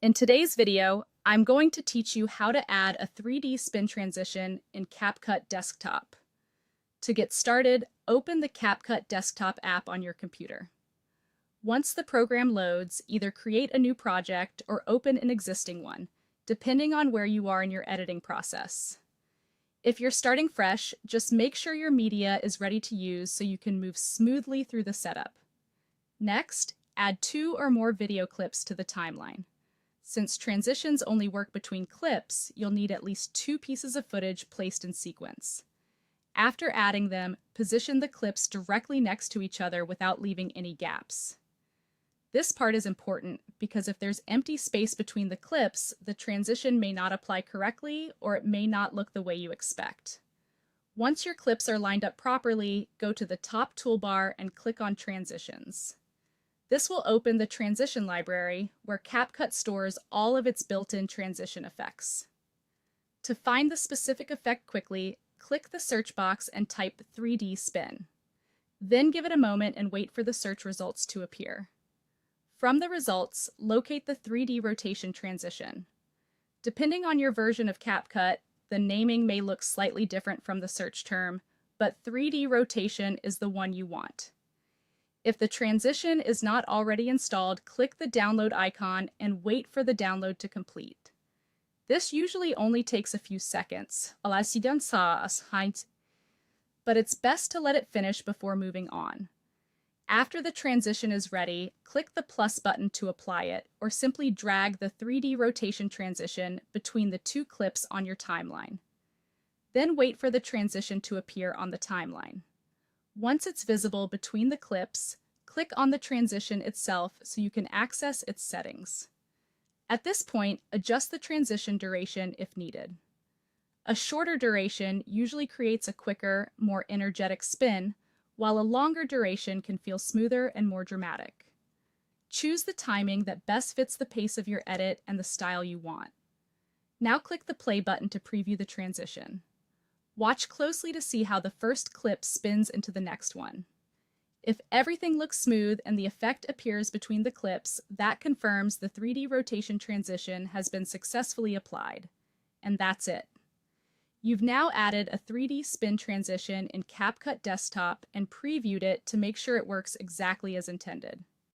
In today's video, I'm going to teach you how to add a 3D spin transition in CapCut Desktop. To get started, open the CapCut Desktop app on your computer. Once the program loads, either create a new project or open an existing one, depending on where you are in your editing process. If you're starting fresh, just make sure your media is ready to use so you can move smoothly through the setup. Next, add 2 or more video clips to the timeline. Since transitions only work between clips, you'll need at least 2 pieces of footage placed in sequence. After adding them, position the clips directly next to each other without leaving any gaps. This part is important because if there's empty space between the clips, the transition may not apply correctly or it may not look the way you expect. Once your clips are lined up properly, go to the top toolbar and click on Transitions. This will open the transition library, where CapCut stores all of its built-in transition effects. To find the specific effect quickly, click the search box and type 3D spin. Then give it a moment and wait for the search results to appear. From the results, locate the 3D rotation transition. Depending on your version of CapCut, the naming may look slightly different from the search term, but 3D rotation is the one you want. If the transition is not already installed, click the download icon and wait for the download to complete. This usually only takes a few seconds, but it's best to let it finish before moving on. After the transition is ready, click the plus button to apply it, or simply drag the 3D rotation transition between the 2 clips on your timeline. Then wait for the transition to appear on the timeline. Once it's visible between the clips, click on the transition itself so you can access its settings. At this point, adjust the transition duration if needed. A shorter duration usually creates a quicker, more energetic spin, while a longer duration can feel smoother and more dramatic. Choose the timing that best fits the pace of your edit and the style you want. Now click the play button to preview the transition. Watch closely to see how the first clip spins into the next one. If everything looks smooth and the effect appears between the clips, that confirms the 3D rotation transition has been successfully applied. And that's it. You've now added a 3D spin transition in CapCut Desktop and previewed it to make sure it works exactly as intended.